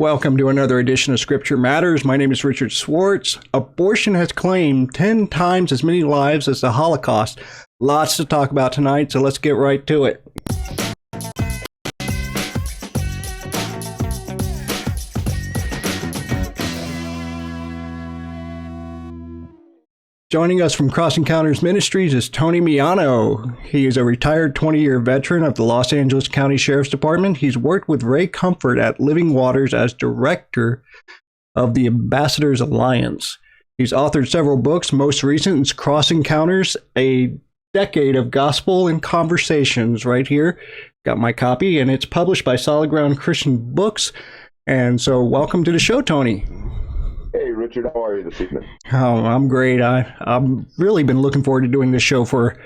Welcome to another edition of Scripture Matters. My name is Richard Swartz. Abortion has claimed 10 times as many lives as the Holocaust. Lots to talk about tonight, so let's get right to it. Joining us from Cross Encounters Ministries is Tony Miano. He is a retired 20-year veteran of the Los Angeles County Sheriff's Department. He's worked with Ray Comfort at Living Waters as director of the Ambassadors Alliance. He's authored several books. Most recent is Cross Encounters, a decade of gospel and conversations. Right here, got my copy, and it's published by Solid Ground Christian Books. And so welcome to the show, Tony. Hey, Richard, how are you this evening? Oh, I'm great. I've really been looking forward to doing this show for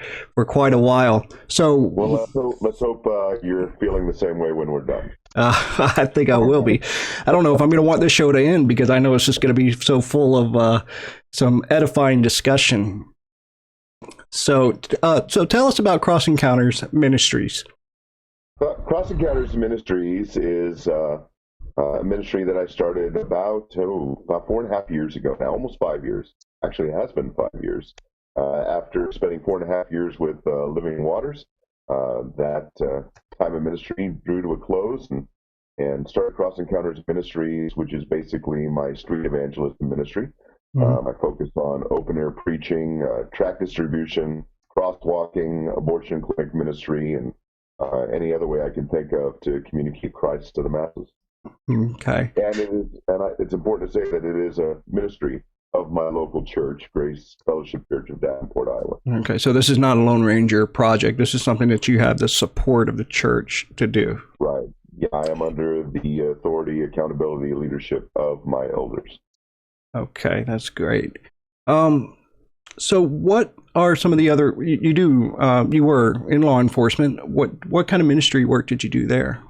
quite a while. So, well, let's hope you're feeling the same way when we're done. I think I will be. I don't know if I'm going to want this show to end because I know it's just going to be so full of some edifying discussion. So tell us about Cross Encounters Ministries. Cross Encounters Ministries is a ministry that I started about 4.5 years ago now, almost 5 years. Actually, it has been 5 years. After spending 4.5 years with Living Waters, that time of ministry drew to a close and started Cross Encounters Ministries, which is basically my street evangelism ministry. I focus on open-air preaching, tract distribution, crosswalking, abortion clinic ministry, and any other way I can think of to communicate Christ to the masses. Okay. And it's important to say that it is a ministry of my local church, Grace Fellowship Church of Davenport, Iowa. Okay, so this is not a Lone Ranger project. This is something that you have the support of the church to do. Right. Yeah, I am under the authority, accountability, leadership of my elders. Okay, that's great. So what are some of the other, you were in law enforcement. What kind of ministry work did you do there?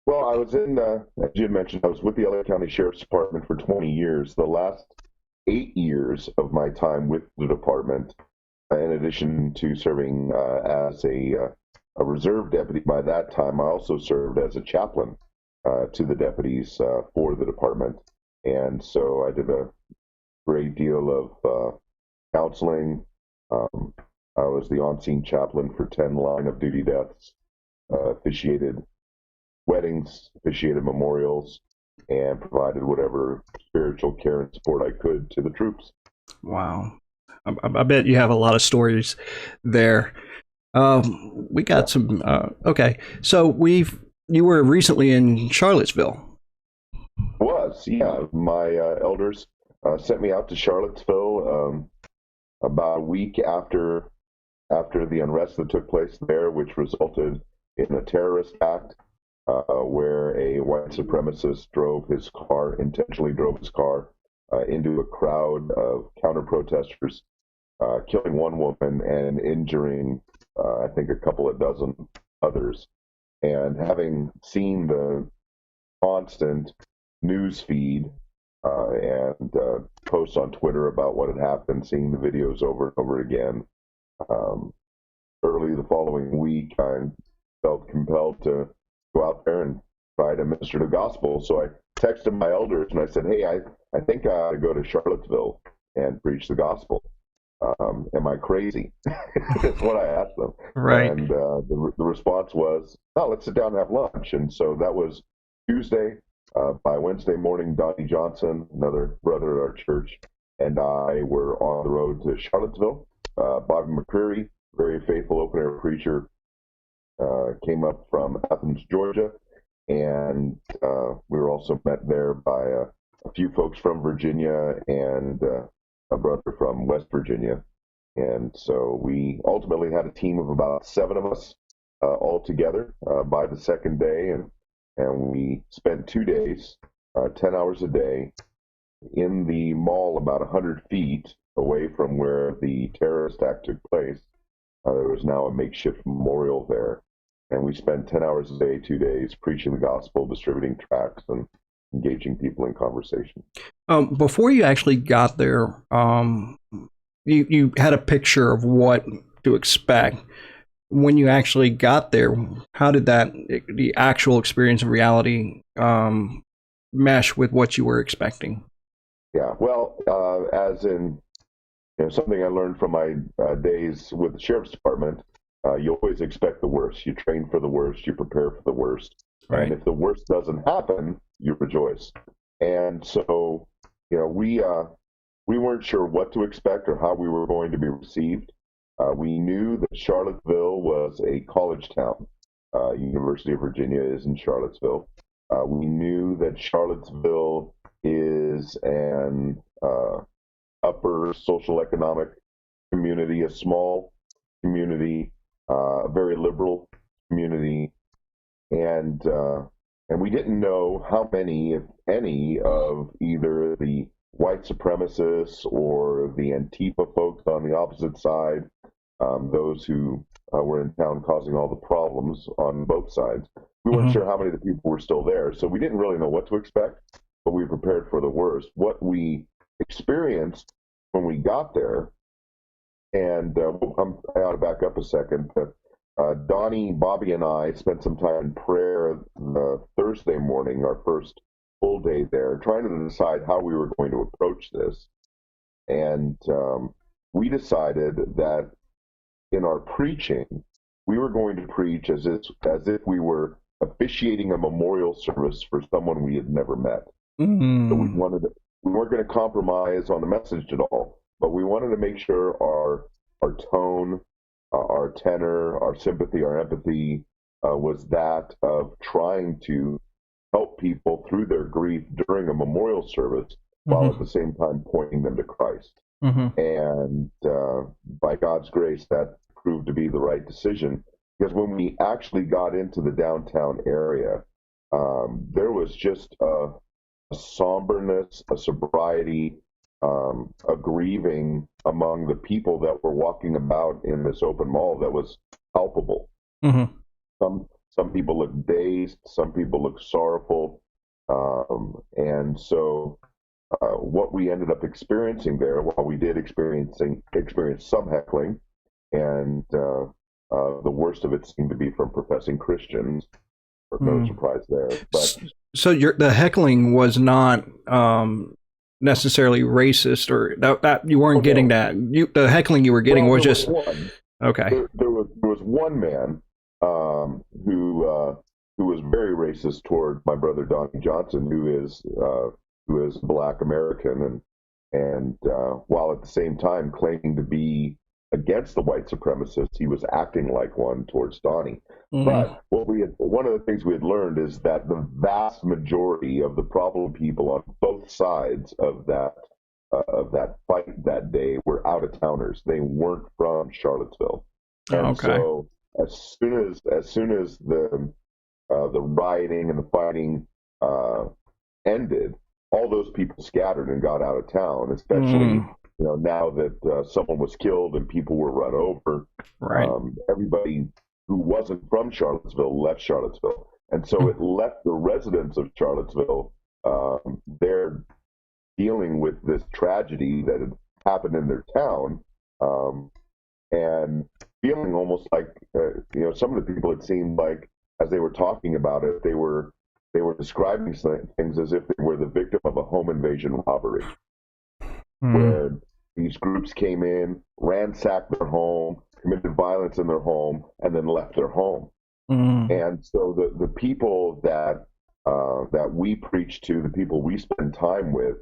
Well, I was in, as you had mentioned, I was with the LA County Sheriff's Department for 20 years. The last 8 years of my time with the department, in addition to serving as a reserve deputy by that time, I also served as a chaplain to the deputies for the department. And so I did a great deal of counseling. I was the on-scene chaplain for 10 line-of-duty deaths, officiated weddings, officiated memorials, and provided whatever spiritual care and support I could to the troops. Wow. I bet you have a lot of stories there. We got some, okay. So you were recently in Charlottesville. Yeah. My elders sent me out to Charlottesville about a week after the unrest that took place there, which resulted in a terrorist act. Where a white supremacist intentionally drove his car into a crowd of counter-protesters, killing one woman and injuring, I think, a couple of dozen others. And having seen the constant news feed and posts on Twitter about what had happened, seeing the videos over and over again, early the following week, I felt compelled to go out there and try to minister the gospel. So I texted my elders and I said, hey, I think I ought to go to Charlottesville and preach the gospel. Am I crazy? That's what I asked them. Right. And the response was, no, let's sit down and have lunch. And so that was Tuesday. By Wednesday morning, Donnie Johnson, another brother at our church, and I were on the road to Charlottesville. Bobby McCreary, very faithful open-air preacher, came up from Athens, Georgia, and we were also met there by a few folks from Virginia and a brother from West Virginia. And so we ultimately had a team of about 7 of us all together by the second day, and we spent 2 days, 10 hours a day, in the mall about 100 feet away from where the terrorist act took place. There was now a makeshift memorial there. And we spent 10 hours a day, 2 days, preaching the gospel, distributing tracts, and engaging people in conversation. Before you actually got there, you had a picture of what to expect. When you actually got there, how did the actual experience of reality mesh with what you were expecting? Yeah, well, as in, something I learned from my days with the sheriff's department, you always expect the worst. You train for the worst. You prepare for the worst. Right. And if the worst doesn't happen, you rejoice. And so, we weren't sure what to expect or how we were going to be received. We knew that Charlottesville was a college town. University of Virginia is in Charlottesville. We knew that Charlottesville is an upper social economic community, a small community, a very liberal community, and we didn't know how many, if any, of either the white supremacists or the Antifa folks on the opposite side, those who were in town causing all the problems on both sides. We weren't sure how many of the people were still there, so we didn't really know what to expect, but we prepared for the worst. What we experienced when we got there, and I ought to back up a second, but Donnie, Bobby, and I spent some time in prayer Thursday morning, our first full day there, trying to decide how we were going to approach this. And we decided that in our preaching, we were going to preach as if we were officiating a memorial service for someone we had never met. Mm-hmm. So we weren't going to compromise on the message at all, but we wanted to make sure our tone, our tenor, our sympathy, our empathy was that of trying to help people through their grief during a memorial service, while at the same time pointing them to Christ. And by God's grace, that proved to be the right decision, because when we actually got into the downtown area, there was just a somberness, a sobriety, a grieving among the people that were walking about in this open mall that was palpable. Some people looked dazed, some people looked sorrowful, and so what we ended up experiencing there, while we did experience some heckling, and the worst of it seemed to be from professing Christians. No surprise there. But so the heckling was not necessarily racist, or that you weren't getting that. The heckling you were getting was just okay. There was one man who was very racist toward my brother Donnie Johnson, who is Black American, and while at the same time claiming to be against the white supremacists, he was acting like one towards Donnie. But one of the things we had learned is that the vast majority of the problem people on both sides of that fight that day were out of towners. They weren't from Charlottesville, and so as soon as the rioting and the fighting ended, all those people scattered and got out of town, especially now that someone was killed and people were run over. Right. Everybody who wasn't from Charlottesville left Charlottesville. And so it left the residents of Charlottesville there dealing with this tragedy that had happened in their town, and feeling almost like, some of the people, it seemed like, as they were talking about it, they were describing things as if they were the victim of a home invasion robbery, where these groups came in, ransacked their home, committed violence in their home, and then left their home. And so the people that we preached to, the people we spend time with,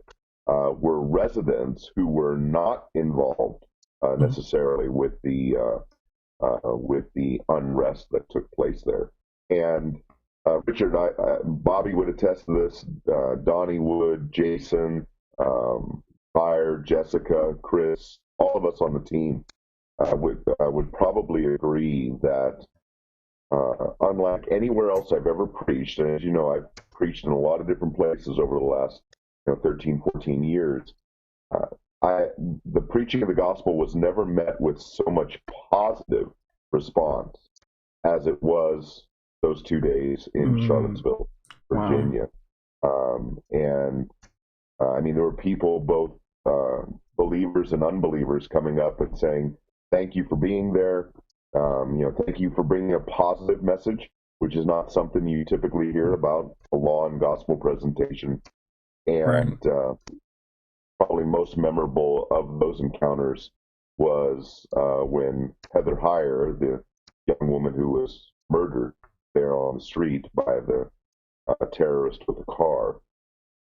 were residents who were not involved necessarily with the unrest that took place there. And Richard, Bobby would attest to this. Donnie would, Jason, Fire, Jessica, Chris, all of us on the team would probably agree that unlike anywhere else I've ever preached, and as you know, I've preached in a lot of different places over the last 13, 14 years, the preaching of the gospel was never met with so much positive response as it was those 2 days in Charlottesville, Virginia. And I mean, there were people, both believers and unbelievers, coming up and saying, thank you for being there. Thank you for bringing a positive message, which is not something you typically hear about a law and gospel presentation. And probably most memorable of those encounters was when Heather Heyer, the young woman who was murdered there on the street by the terrorist with a car,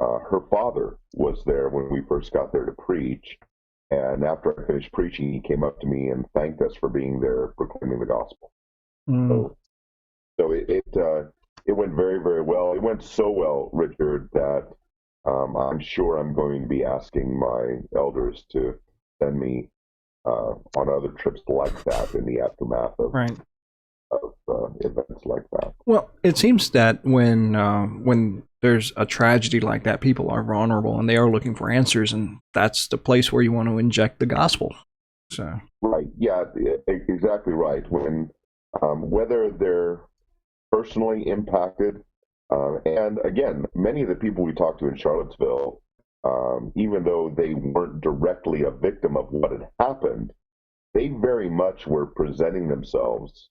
her father was there when we first got there to preach. And after I finished preaching, he came up to me and thanked us for being there proclaiming the gospel. So it went very, very well. It went so well, Richard, that I'm sure I'm going to be asking my elders to send me on other trips like that in the aftermath of events like that. Well, it seems that when there's a tragedy like that, people are vulnerable and they are looking for answers, and that's the place where you want to inject the gospel. So right, yeah, exactly right. When whether they're personally impacted, and again, many of the people we talked to in Charlottesville, even though they weren't directly a victim of what had happened, they very much were presenting themselves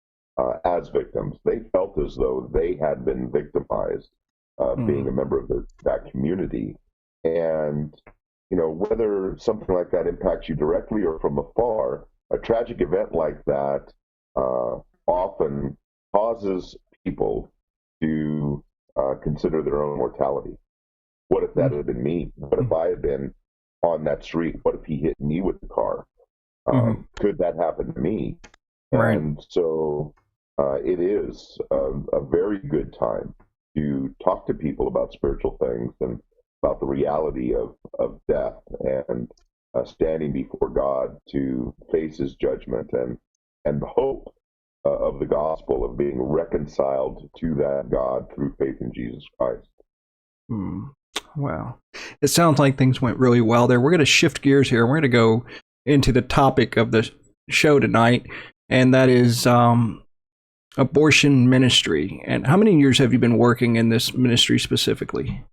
as victims. They felt as though they had been victimized, being a member of that community. And, whether something like that impacts you directly or from afar, a tragic event like that often causes people to consider their own mortality. What if that had been me? What if I had been on that street? What if he hit me with the car? Could that happen to me? Right. And so it is a very good time to talk to people about spiritual things and about the reality of death and standing before God to face his judgment and the hope of the gospel of being reconciled to that God through faith in Jesus Christ. Wow. It sounds like things went really well there. We're going to shift gears here. We're going to go into the topic of the show tonight, and that is abortion ministry. And how many years have you been working in this ministry specifically?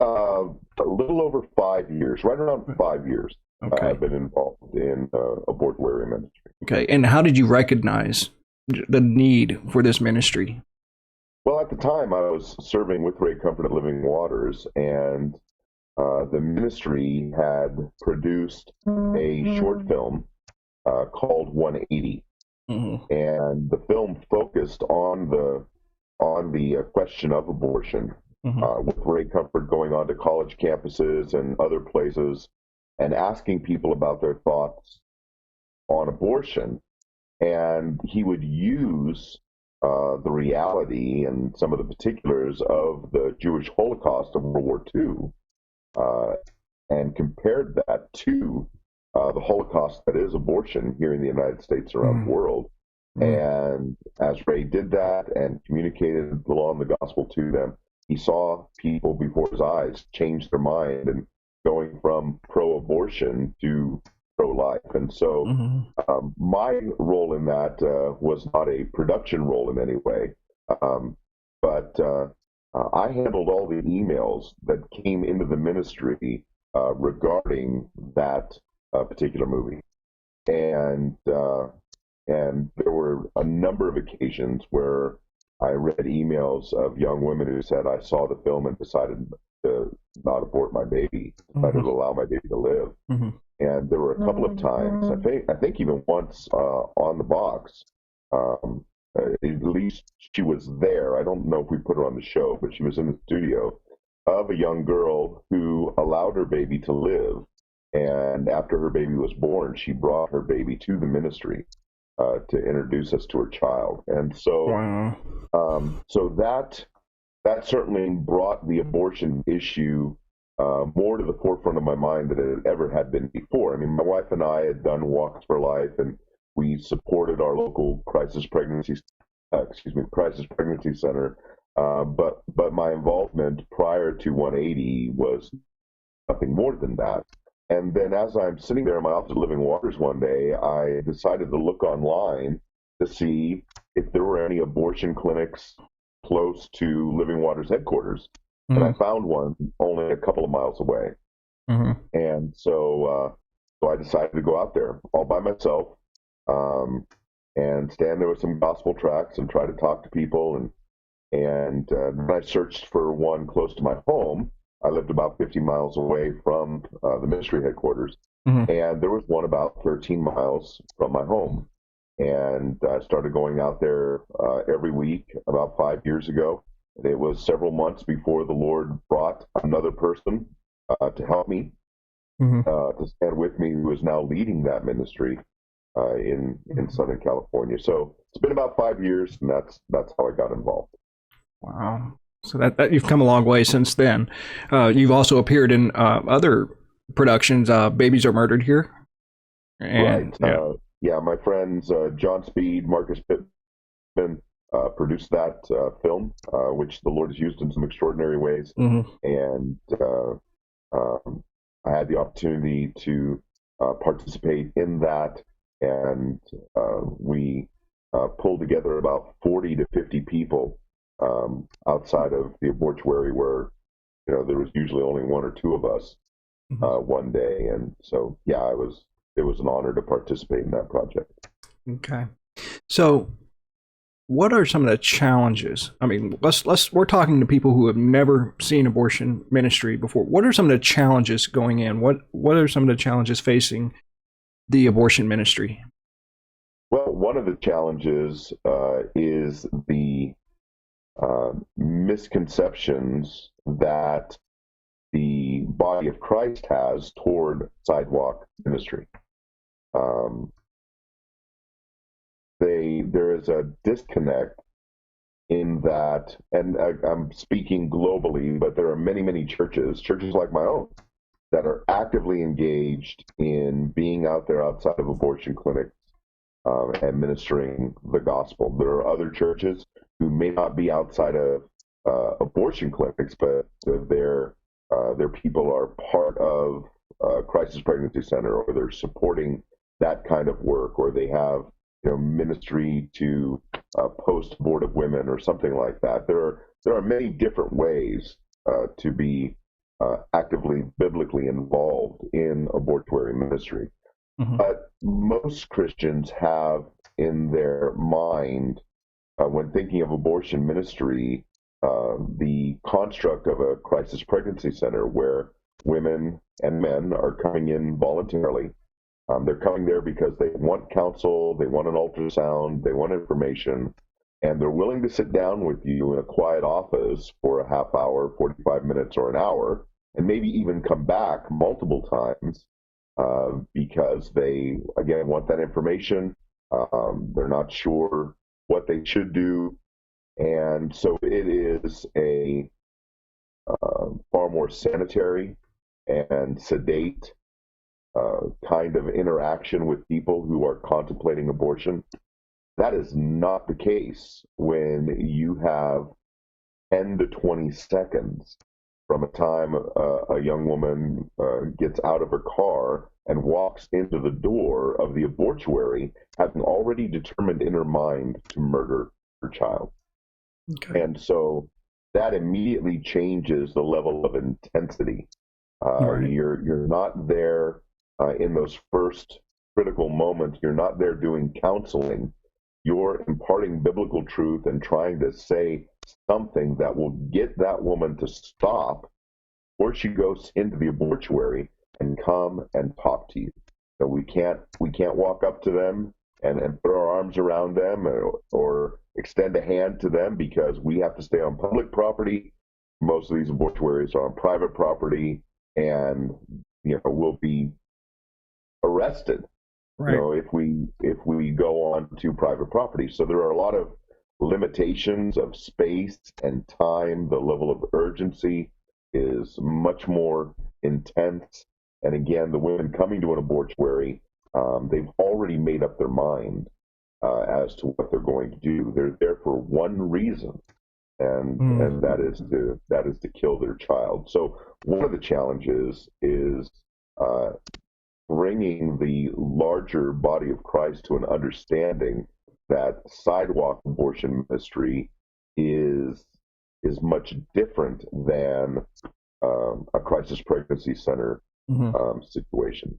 A little over 5 years, right around 5 years. Okay. I've been involved in abortuary ministry. Okay. And how did you recognize the need for this ministry? Well, at the time, I was serving with Great Comfort at Living Waters, and the ministry had produced a short film called 180. And the film focused on the question of abortion, with Ray Comfort going on to college campuses and other places and asking people about their thoughts on abortion. And he would use the reality and some of the particulars of the Jewish Holocaust of World War II and compared that to the Holocaust that is abortion here in the United States around the world. And as Ray did that and communicated the law and the gospel to them, he saw people before his eyes change their mind and going from pro-abortion to pro-life. And so my role in that was not a production role in any way, but I handled all the emails that came into the ministry regarding that particular movie. And there were a number of occasions where I read emails of young women who said, I saw the film and decided to not abort my baby, decided to allow my baby to live. And there were a couple of times, I think even once on the box, at least she was there. I don't know if we put her on the show, but she was in the studio, of a young girl who allowed her baby to live. And after her baby was born, she brought her baby to the ministry to introduce us to her child. And so, so that certainly brought the abortion issue more to the forefront of my mind than it ever had been before. I mean, my wife and I had done Walks for Life, and we supported our local crisis pregnancy center. But my involvement prior to 180 was nothing more than that. And then as I'm sitting there in my office at Living Waters one day, I decided to look online to see if there were any abortion clinics close to Living Waters headquarters. And I found one only a couple of miles away. And so I decided to go out there all by myself and stand there with some gospel tracts and try to talk to people and And then I searched for one close to my home. I lived about 50 miles away from the ministry headquarters, and there was one about 13 miles from my home. And I started going out there every week about 5 years ago. It was several months before the Lord brought another person to help me, to stand with me, who is now leading that ministry in Southern California. So it's been about 5 years, and that's how I got involved. Wow. So that you've come a long way since then. You've also appeared in other productions. Babies Are Murdered Here. And, right. Yeah, my friends John Speed, Marcus Pittman produced that film, which the Lord has used in some extraordinary ways. And I had the opportunity to participate in that, and we pulled together about 40 to 50 people outside of the obituary, where there was usually only one or two of us one day. And so it was an honor to participate in that project. Okay. So what are some of the challenges? I mean, we're talking to people who have never seen abortion ministry before. What are some of the challenges going in? What are some of the challenges facing the abortion ministry? Well, one of the challenges is the misconceptions that the body of Christ has toward sidewalk ministry. There is a disconnect in that, and I'm speaking globally, but there are many, many churches like my own, that are actively engaged in being out there outside of abortion clinics and ministering the gospel. There are other churches who may not be outside of abortion clinics, but their people are part of crisis pregnancy center, or they're supporting that kind of work, or they have ministry to post-abortive women or something like that. There are many different ways to be actively biblically involved in abortuary ministry. But most Christians have in their mind, when thinking of abortion ministry, the construct of a crisis pregnancy center where women and men are coming in voluntarily. They're coming there because they want counsel, they want an ultrasound, they want information, and they're willing to sit down with you in a quiet office for a half hour, 45 minutes, or an hour, and maybe even come back multiple times because they, again, want that information. They're not sure what they should do. And so it is a far more sanitary and sedate kind of interaction with people who are contemplating abortion. That is not the case when you have 10 to 20 seconds from a time a young woman gets out of her car and walks into the door of the abortuary, having already determined in her mind to murder her child. Okay. And so that immediately changes the level of intensity. Right. You're not there in those first critical moments. You're not there doing counseling. You're imparting biblical truth and trying to say something that will get that woman to stop before she goes into the abortuary and come and talk to you. So we can't walk up to them and put our arms around them or extend a hand to them, because we have to stay on public property. Most of these abortuaries are on private property, and we'll be arrested, right, if we go on to private property. So there are a lot of limitations of space and time. The level of urgency is much more intense. And again, the women coming to an abortuary, they've already made up their mind as to what they're going to do. They're there for one reason, and that is to kill their child. So one of the challenges is bringing the larger body of Christ to an understanding that sidewalk abortion ministry is much different than a crisis pregnancy center situation.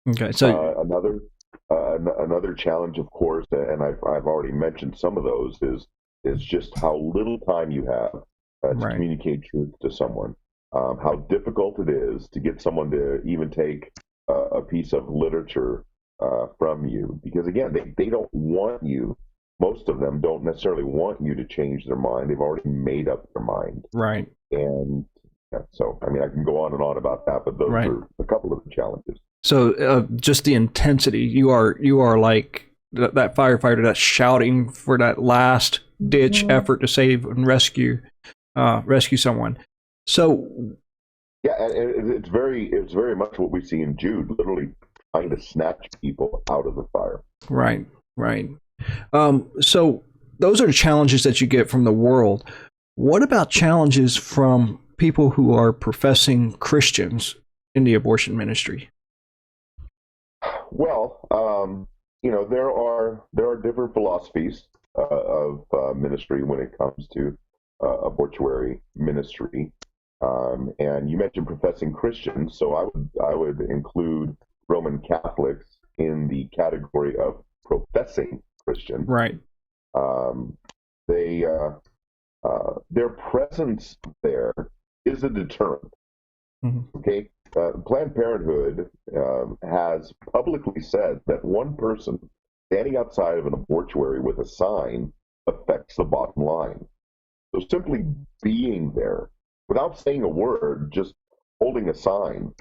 Okay, so another challenge, of course, and I've already mentioned some of those, is is just how little time you have to Right. communicate truth to someone. How difficult it is to get someone to even take a piece of literature from you, because again, they don't want you. Most of them don't necessarily want you to change their mind. They've already made up their mind. Right. And yeah, so, I mean, I can go on and on about that, but those Right. are a couple of the challenges. So just the intensity. You are like that firefighter that's shouting for that last ditch effort to save and rescue someone. So Yeah, and it's very much what we see in Jude, literally trying to snatch people out of the fire. right, right. So those are the challenges that you get from the world. What about challenges from people who are professing Christians in the abortion ministry? Well, there are different philosophies of ministry when it comes to abortuary ministry. And you mentioned professing Christians, so I would include Roman Catholics in the category of professing Christians. Right. Um, they their presence there is a deterrent. Mm-hmm. Okay, Planned Parenthood has publicly said that one person standing outside of an abortuary with a sign affects the bottom line. So simply being there without saying a word, just holding a sign,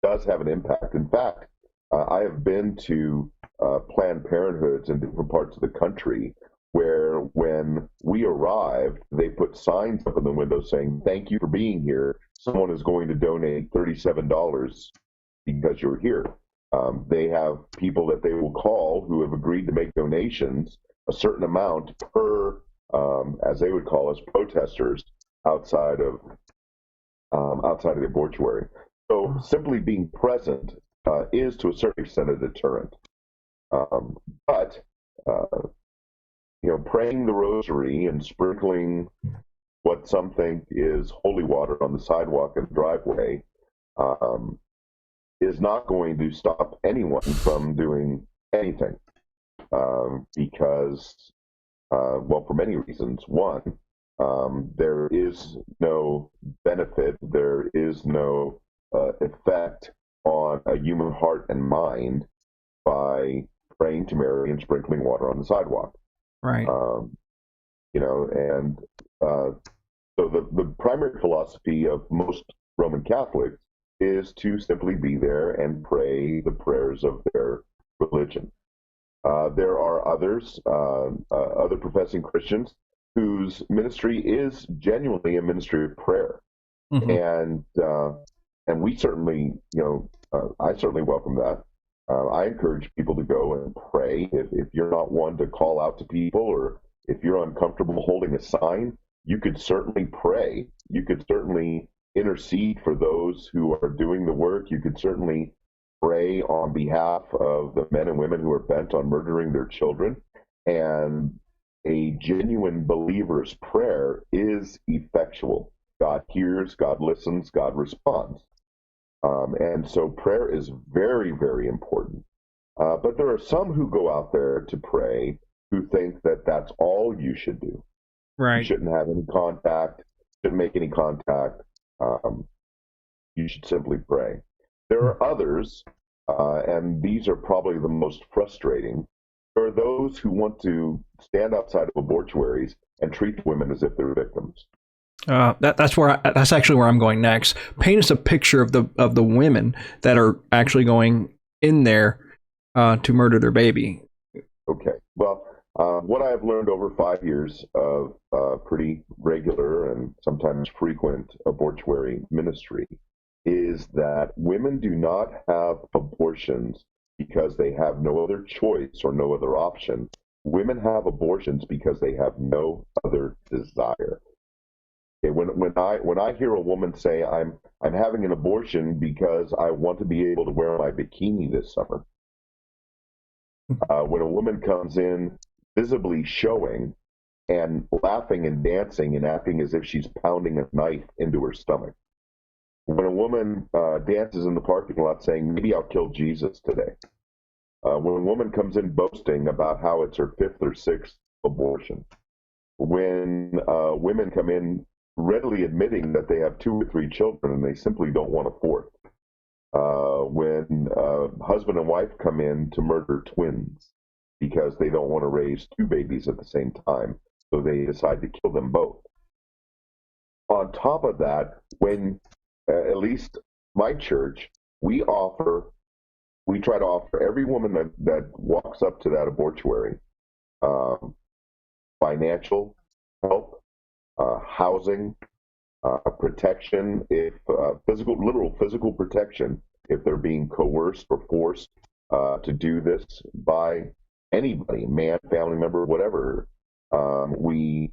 does have an impact. In fact, I have been to Planned Parenthoods in different parts of the country where when we arrived, they put signs up in the window saying, "Thank you for being here. Someone is going to donate $37 because you're here." They have people that they will call who have agreed to make donations, a certain amount per, as they would call us, protesters outside of the abortuary. So simply being present is to a certain extent a deterrent. But praying the rosary and sprinkling what some think is holy water on the sidewalk and driveway is not going to stop anyone from doing anything, because, well, for many reasons. One, there is no benefit, there is no effect on a human heart and mind by praying to Mary and sprinkling water on the sidewalk. Right. And so the primary philosophy of most Roman Catholics is to simply be there and pray the prayers of their religion. There are others, other professing Christians, whose ministry is genuinely a ministry of prayer, Mm-hmm. and we certainly, I certainly welcome that. I encourage people to go and pray. If you're not one to call out to people, or if you're uncomfortable holding a sign, you could certainly pray. You could certainly intercede for those who are doing the work. You could certainly pray on behalf of the men and women who are bent on murdering their children. And a genuine believer's prayer is effectual. God hears, God listens, God responds. And so prayer is very, very important. But there are some who go out there to pray who think that that's all you should do. You Right. shouldn't have any contact, shouldn't make any contact. You should simply pray. There are others, and these are probably the most frustrating. There are those who want to stand outside of abortuaries and treat women as if they're victims. That's actually where I'm going next. Paint us a picture of the women that are actually going in there to murder their baby. Okay. Well, what I have learned over 5 years of pretty regular and sometimes frequent abortuary ministry is that women do not have abortions because they have no other choice or no other option. Women have abortions because they have no other desire. Okay, when I hear a woman say I'm having an abortion because I want to be able to wear my bikini this summer, when a woman comes in visibly showing and laughing and dancing and acting as if she's pounding a knife into her stomach, when a woman dances in the parking lot saying, "Maybe I'll kill Jesus today," when a woman comes in boasting about how it's her fifth or sixth abortion, when women come in readily admitting that they have 2 or 3 children and they simply don't want a fourth. When husband and wife come in to murder twins because they don't want to raise 2 babies at the same time, so they decide to kill them both. On top of that, when at least my church, we try to offer every woman that walks up to that abortuary financial help, housing, protection, if literal physical protection, if they're being coerced or forced to do this by anybody, man, family member, whatever. We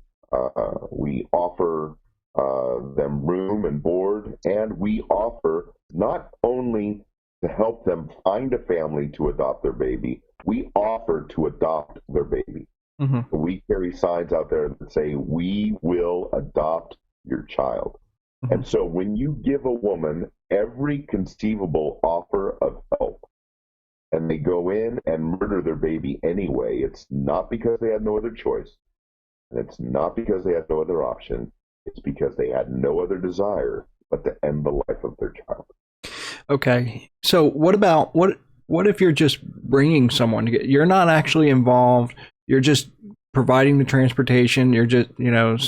offer them room and board, and we offer not only to help them find a family to adopt their baby, we offer to adopt their baby. Mm-hmm. We carry signs out there that say, "We will adopt your child." Mm-hmm. And so when you give a woman every conceivable offer of help and they go in and murder their baby anyway, it's not because they had no other choice. And it's not because they had no other option. It's because they had no other desire but to end the life of their child. Okay. So what if you're just bringing someone? You're not actually involved. You're just providing the transportation. You're just,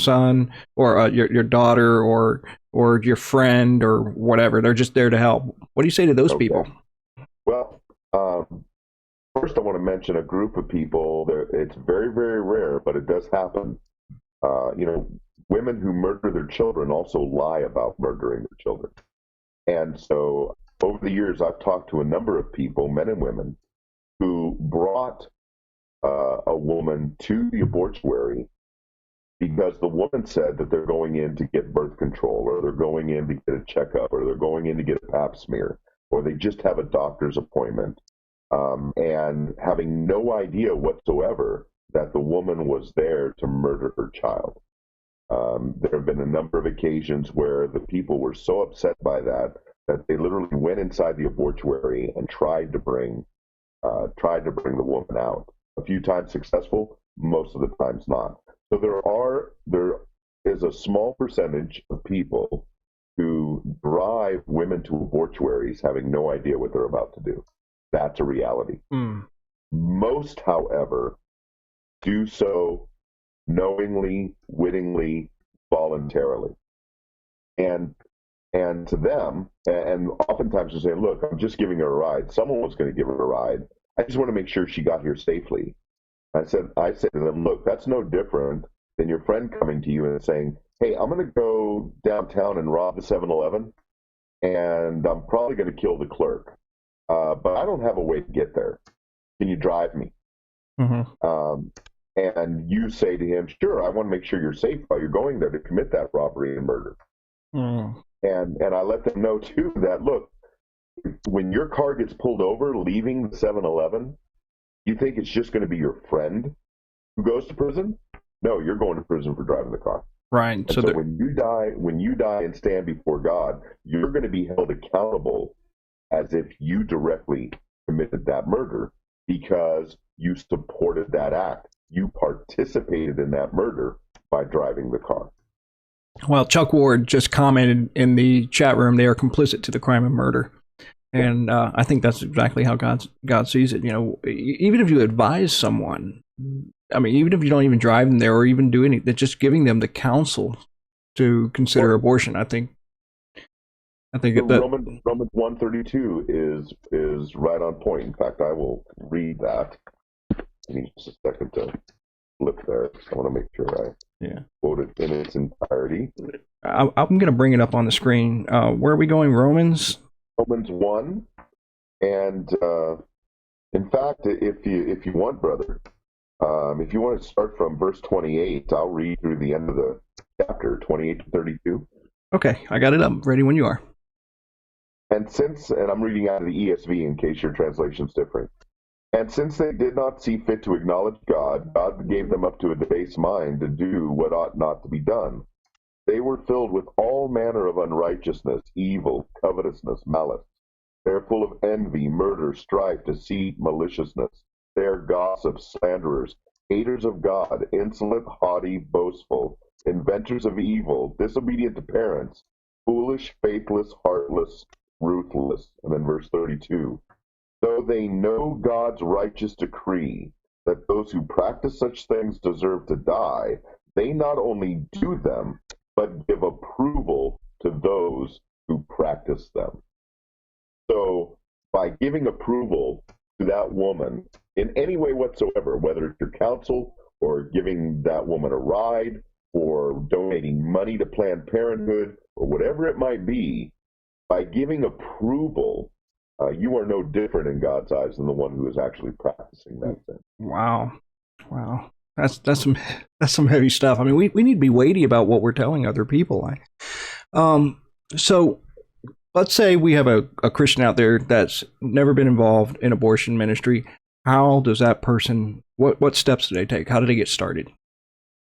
son or your daughter or your friend or whatever. They're just there to help. What do you say to those people? Well, first I want to mention a group of people. It's very, very rare, but it does happen. Women who murder their children also lie about murdering their children. And so over the years, I've talked to a number of people, men and women, who brought a woman to the abortuary because the woman said that they're going in to get birth control, or they're going in to get a checkup, or they're going in to get a pap smear, or they just have a doctor's appointment, and having no idea whatsoever that the woman was there to murder her child. There have been a number of occasions where the people were so upset by that they literally went inside the abortuary and tried to bring the woman out. A few times successful, most of the times not. So there is a small percentage of people who drive women to abortuaries having no idea what they're about to do. That's a reality. Most, however, do so knowingly, wittingly, voluntarily. And to them, and oftentimes they say, "Look, I'm just giving her a ride. Someone was going to give her a ride. I just want to make sure she got here safely." I said to them, "Look, that's no different than your friend coming to you and saying, 'Hey, I'm going to go downtown and rob the 7-Eleven, and I'm probably going to kill the clerk, but I don't have a way to get there. Can you drive me?'" Mm-hmm. And you say to him, "Sure, I want to make sure you're safe while you're going there to commit that robbery and murder." Mm. And I let them know, too, that, look, when your car gets pulled over leaving the 7-Eleven, you think it's just going to be your friend who goes to prison? No, you're going to prison for driving the car. Right. And so when you die and stand before God, you're going to be held accountable as if you directly committed that murder because you supported that act. You participated in that murder by driving the car. Well, Chuck Ward just commented in the chat room, they are complicit to the crime of murder. And I think that's exactly how God sees it. Even if you advise someone, even if you don't even drive them there or even do anything, just giving them the counsel to consider abortion, I think Romans 1:32 is right on point. In fact, I will read that. Give me just a second to flip there. I want to make sure I quote it in its entirety. I'm going to bring it up on the screen. Where are we going? Romans 1, and in fact, if you want, brother, if you want to start from verse 28, I'll read through the end of the chapter, 28 to 32. Okay, I got it up. Ready when you are. And I'm reading out of the ESV in case your translation's different. "And since they did not see fit to acknowledge God, God gave them up to a debased mind to do what ought not to be done. They were filled with all manner of unrighteousness, evil, covetousness, malice. They are full of envy, murder, strife, deceit, maliciousness. They are gossips, slanderers, haters of God, insolent, haughty, boastful, inventors of evil, disobedient to parents, foolish, faithless, heartless, ruthless. And then verse 32, though they know God's righteous decree that those who practice such things deserve to die, they not only do them, but give approval to those who practice them. So by giving approval to that woman in any way whatsoever, whether it's your counsel or giving that woman a ride or donating money to Planned Parenthood or whatever it might be, by giving approval, you are no different in God's eyes than the one who is actually practicing that thing. Wow. That's some heavy stuff. I mean, we need to be weighty about what we're telling other people. So let's say we have a Christian out there that's never been involved in abortion ministry. How does that person, what steps do they take? How do they get started?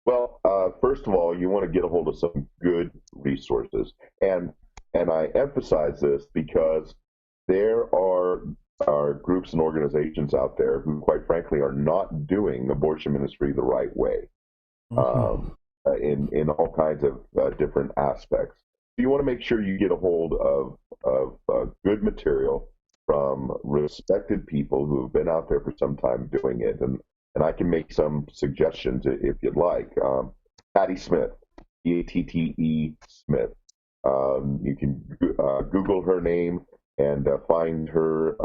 Well, first of all, you want to get a hold of some good resources. And I emphasize this because there are groups and organizations out there who, quite frankly, are not doing abortion ministry the right way, in all kinds of different aspects. You want to make sure you get a hold of good material from respected people who have been out there for some time doing it, and I can make some suggestions if you'd like. Patty Smith, Patte Smith. You can Google her name and find her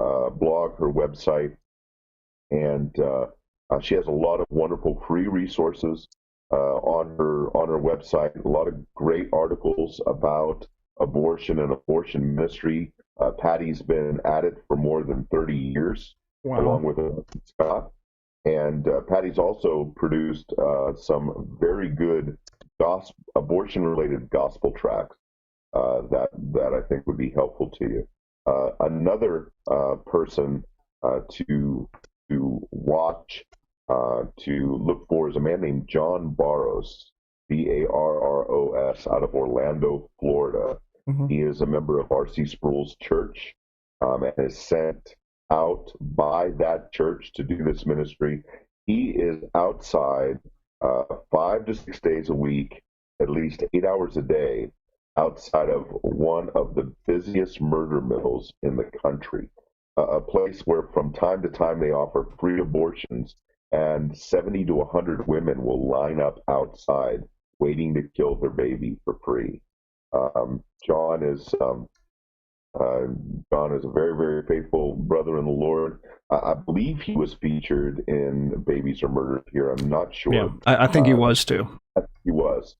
blog, her website, and she has a lot of wonderful free resources on her website. A lot of great articles about abortion and abortion ministry. Patty's been at it for more than 30 years, Wow. along with Scott. And Patty's also produced some very good abortion-related gospel tracts that I think would be helpful to you. Another person to watch, to look for, is a man named John Barros, Barros, out of Orlando, Florida. He is a member of R.C. Sproul's church and is sent out by that church to do this ministry. He is outside 5 to 6 days a week, at least 8 hours a day, outside of one of the busiest murder mills in the country, a place where from time to time they offer free abortions, and 70 to 100 women will line up outside waiting to kill their baby for free. John is a very, very faithful brother in the Lord. I believe he was featured in Babies Are Murdered Here. I'm not sure. Yeah, I think he was too. He was.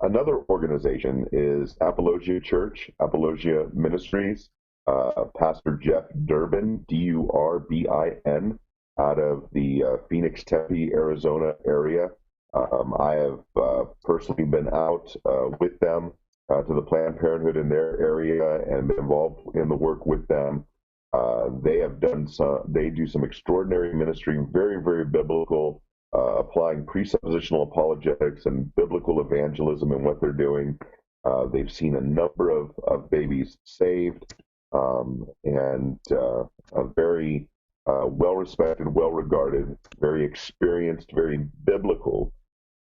Another organization is Apologia Church, Apologia Ministries. Pastor Jeff Durbin, Durbin, out of the Phoenix, Tempe, Arizona area. I have personally been out with them to the Planned Parenthood in their area and been involved in the work with them. They do some extraordinary ministry, very, very biblical, applying presuppositional apologetics and biblical evangelism in what they're doing. They've seen a number of babies saved, and a very well-respected, well-regarded, very experienced, very biblical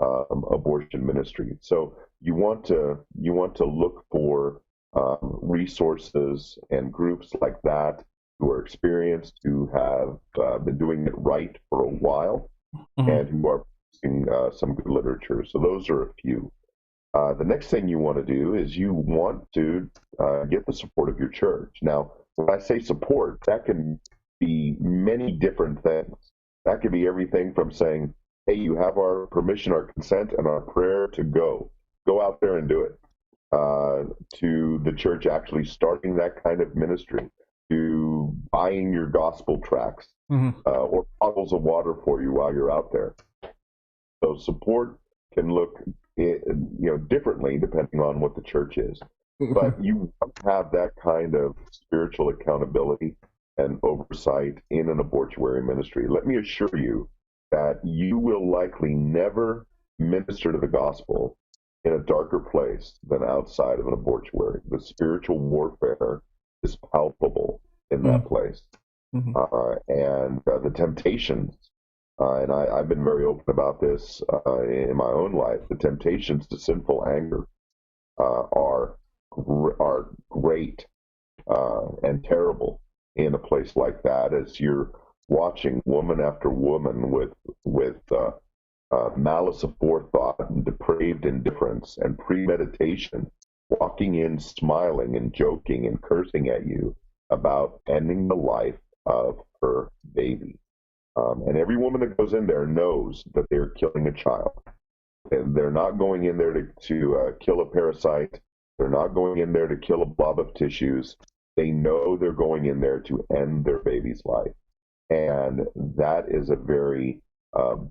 abortion ministry. So you want to look for resources and groups like that who are experienced, who have been doing it right for a while, and who are producing some good literature. So those are a few. The next thing you want to do is you want to get the support of your church. Now, when I say support, that can be many different things. That could be everything from saying, hey, you have our permission, our consent, and our prayer to go out there and do it, to the church actually starting that kind of ministry, to buying your gospel tracts, or bottles of water for you while you're out there. So support can look differently depending on what the church is. But you have that kind of spiritual accountability and oversight in an abortuary ministry. Let me assure you that you will likely never minister to the gospel in a darker place than outside of an abortuary. The spiritual warfare is palpable in that place. And the temptations and I've been very open about this in my own life. The temptations to sinful anger are great and terrible in a place like that, as you're watching woman after woman with malice aforethought and depraved indifference and premeditation, walking in, smiling and joking and cursing at you about ending the life of her baby. And every woman that goes in there knows that they're killing a child. And they're not going in there to kill a parasite. They're not going in there to kill a blob of tissues. They know they're going in there to end their baby's life. And that is a very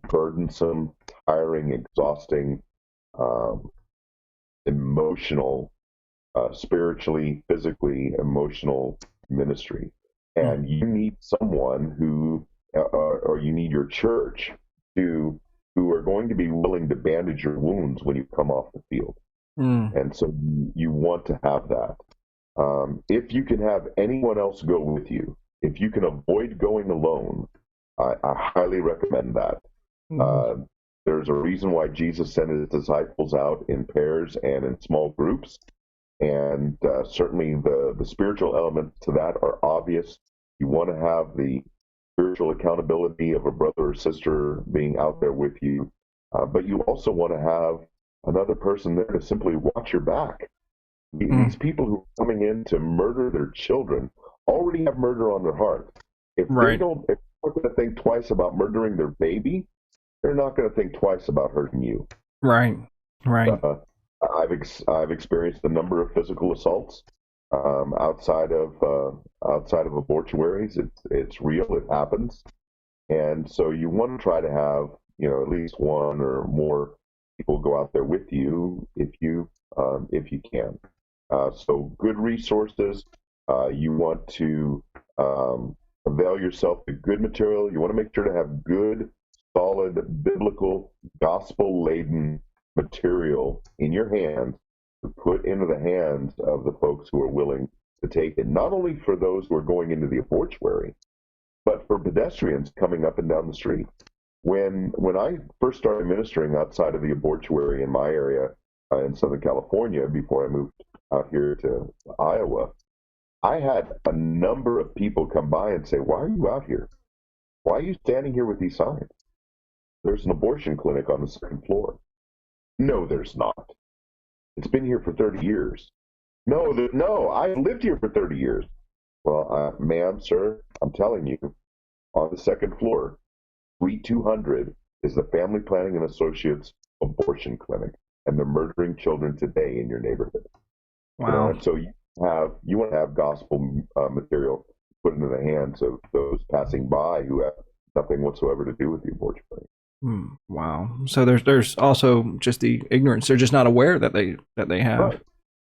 burdensome, tiring, exhausting, emotional, spiritually, physically, emotional ministry. And you need someone who, or you need your church who are going to be willing to bandage your wounds when you come off the field. And so you want to have that. If you can have anyone else go with you, if you can avoid going alone, I highly recommend that. There's a reason why Jesus sent his disciples out in pairs and in small groups. And certainly the spiritual elements to that are obvious. You want to have the spiritual accountability of a brother or sister being out there with you. But you also want to have another person there to simply watch your back. These people who are coming in to murder their children already have murder on their heart. If they're going to think twice about murdering their baby, they're not going to think twice about hurting you. Right. I've experienced a number of physical assaults outside of abortuaries. It's real. It happens, and so you want to try to have at least one or more people go out there with you if you can. So good resources. You want to avail yourself of good material. You want to make sure to have good, solid, biblical, gospel-laden material in your hands to put into the hands of the folks who are willing to take it, not only for those who are going into the abortuary, but for pedestrians coming up and down the street. When I first started ministering outside of the abortuary in my area in Southern California, before I moved out here to Iowa, I had a number of people come by and say, "Why are you out here? Why are you standing here with these signs? There's an abortion clinic on the second floor." "No, there's not. It's been here for 30 years. No, I've lived here for 30 years. Well, ma'am, sir, I'm telling you, on the second floor, Suite 200 is the Family Planning and Associates abortion clinic, and they're murdering children today in your neighborhood." Wow. And so you want to have gospel material put into the hands of those passing by who have nothing whatsoever to do with the abortion clinic. Wow. So there's also just the ignorance. They're just not aware that they have. Right.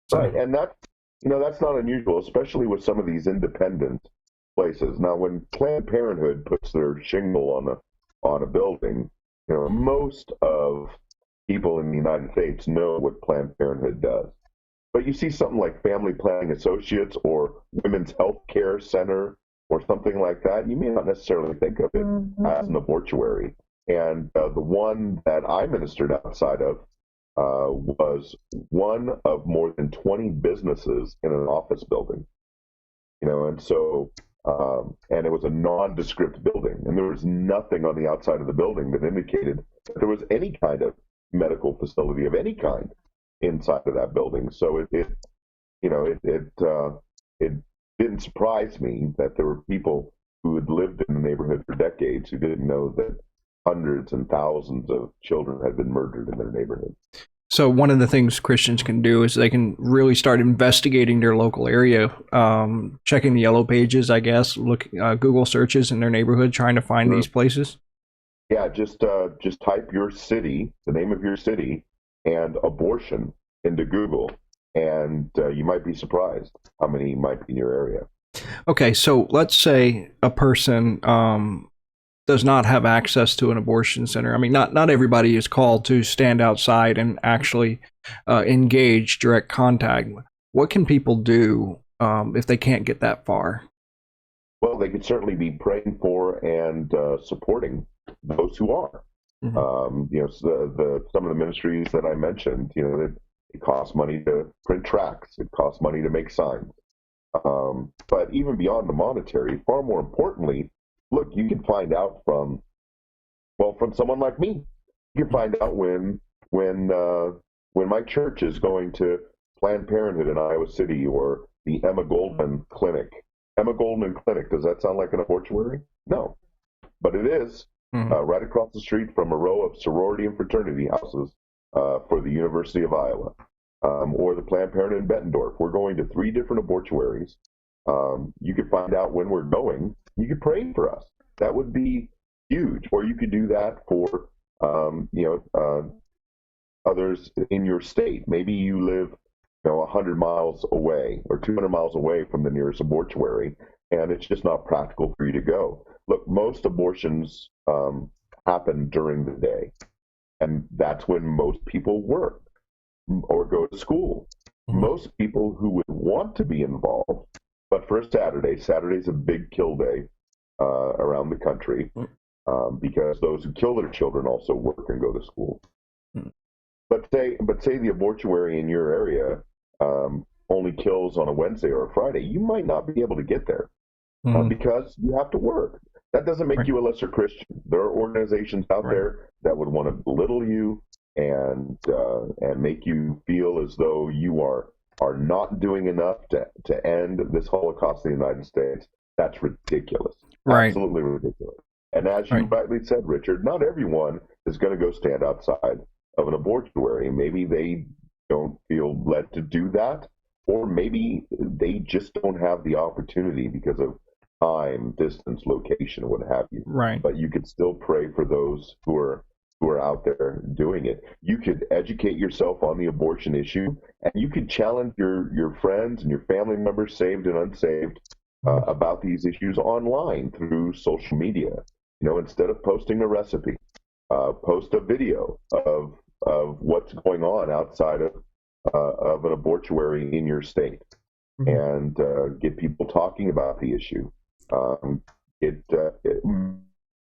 So. Right. And that's not unusual, especially with some of these independent places. Now, when Planned Parenthood puts their shingle on a building, most of people in the United States know what Planned Parenthood does. But you see something like Family Planning Associates or Women's Health Care Center or something like that, you may not necessarily think of it as an abortuary. And the one that I ministered outside of was one of more than 20 businesses in an office building. And so, and it was a nondescript building, and there was nothing on the outside of the building that indicated that there was any kind of medical facility of any kind inside of that building. So it didn't surprise me that there were people who had lived in the neighborhood for decades who didn't know that hundreds and thousands of children had been murdered in their neighborhood. So one of the things Christians can do is they can really start investigating their local area, checking the yellow pages, I guess, Google searches in their neighborhood, trying to find these places. Yeah, just type your city, the name of your city, and abortion into Google, and you might be surprised how many might be in your area. Okay, so let's say a person does not have access to an abortion center. I mean, not everybody is called to stand outside and actually engage direct contact. What can people do if they can't get that far? Well, they could certainly be praying for and supporting those who are. So some of the ministries that I mentioned, it costs money to print tracts, it costs money to make signs. But even beyond the monetary, far more importantly, look, you can find out from someone like me. You can find out when my church is going to Planned Parenthood in Iowa City or the Emma Goldman Clinic. Emma Goldman Clinic, does that sound like an abortuary? No, but it is right across the street from a row of sorority and fraternity houses for the University of Iowa, or the Planned Parenthood in Bettendorf. We're going to 3 different abortuaries. You could find out when we're going. You could pray for us. That would be huge. Or you could do that for others in your state. Maybe you live 100 miles away or 200 miles away from the nearest abortuary, and it's just not practical for you to go. Look, most abortions happen during the day, and that's when most people work or go to school. Most people who would want to be involved, but for a Saturday's a big kill day around the country because those who kill their children also work and go to school. But say the abortuary in your area only kills on a Wednesday or a Friday, you might not be able to get there because you have to work. That doesn't make you a lesser Christian. There are organizations out there that would want to belittle you and make you feel as though you are not doing enough to end this Holocaust in the United States. That's ridiculous. Absolutely ridiculous. And as you rightly said, Richard, not everyone is going to go stand outside of an abortuary. Maybe they don't feel led to do that, or maybe they just don't have the opportunity because of time, distance, location, what have you. But you could still pray for those who are out there doing it. You could educate yourself on the abortion issue, and you could challenge your friends and your family members, saved and unsaved, about these issues online through social media. Instead of posting a recipe, post a video of what's going on outside of an abortuary in your state, and get people talking about the issue.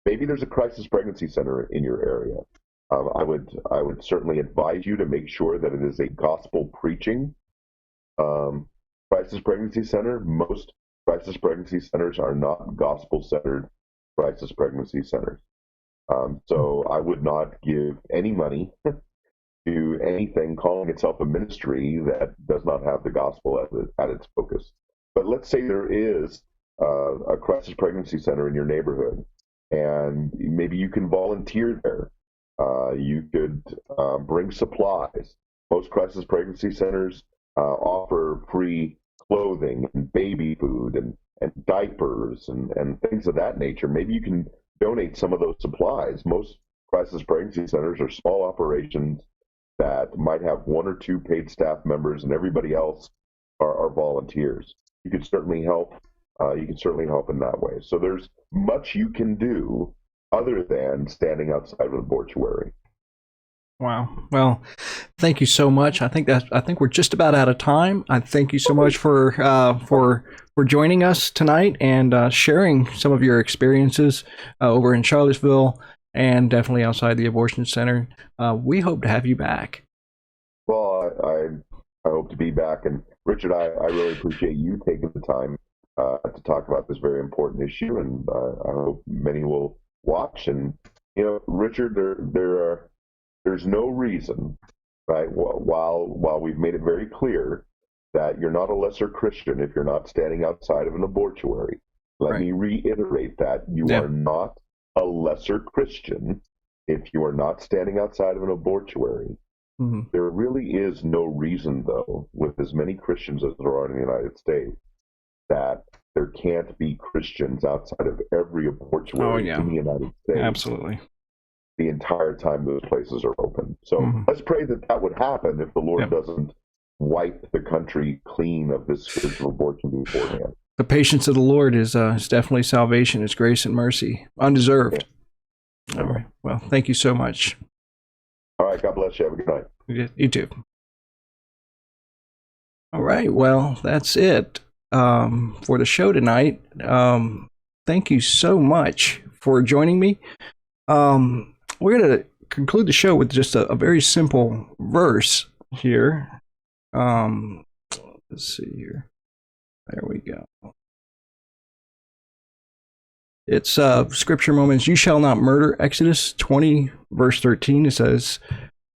Maybe there's a crisis pregnancy center in your area. I would certainly advise you to make sure that it is a gospel preaching crisis pregnancy center. Most crisis pregnancy centers are not gospel centered crisis pregnancy centers. So I would not give any money to anything calling itself a ministry that does not have the gospel at its focus. But let's say there is a crisis pregnancy center in your neighborhood, and maybe you can volunteer there. You could bring supplies. Most crisis pregnancy centers offer free clothing and baby food and diapers and things of that nature. Maybe you can donate some of those supplies. Most crisis pregnancy centers are small operations that might have 1 or 2 paid staff members, and everybody else are volunteers. You could certainly help. You can certainly help in that way. So there's much you can do other than standing outside of an abortuary. Wow. Well, thank you so much. I think we're just about out of time. I thank you so much for joining us tonight and sharing some of your experiences over in Charlottesville and definitely outside the abortion center. We hope to have you back. Well, I hope to be back. And Richard, I really appreciate you taking the time to talk about this very important issue. And I hope many will watch. And, Richard, there's no reason, right, while we've made it very clear that you're not a lesser Christian if you're not standing outside of an abortuary. Let me reiterate that. You are not a lesser Christian if you are not standing outside of an abortuary. There really is no reason, though, with as many Christians as there are in the United States, that there can't be Christians outside of every abortuary in the United States. Absolutely. The entire time those places are open. So let's pray that would happen if the Lord doesn't wipe the country clean of this spiritual abortion beforehand. The patience of the Lord is definitely salvation, His grace and mercy, undeserved. All right. Well, thank you so much. All right. God bless you. Have a good night. You too. All right. Well, that's it. for the show tonight. Thank you so much for joining me. We're going to conclude the show with just a very simple verse here. Let's see here. There we go. It's scripture moments. You shall not murder. Exodus 20, verse 13. It says,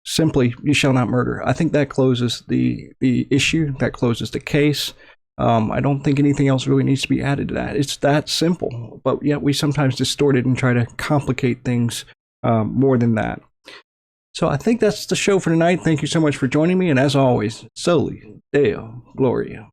simply, you shall not murder. I think that closes the issue. That closes the case. I don't think anything else really needs to be added to that. It's that simple. But yet we sometimes distort it and try to complicate things more than that. So I think that's the show for tonight. Thank you so much for joining me. And as always, Soli Deo Gloria.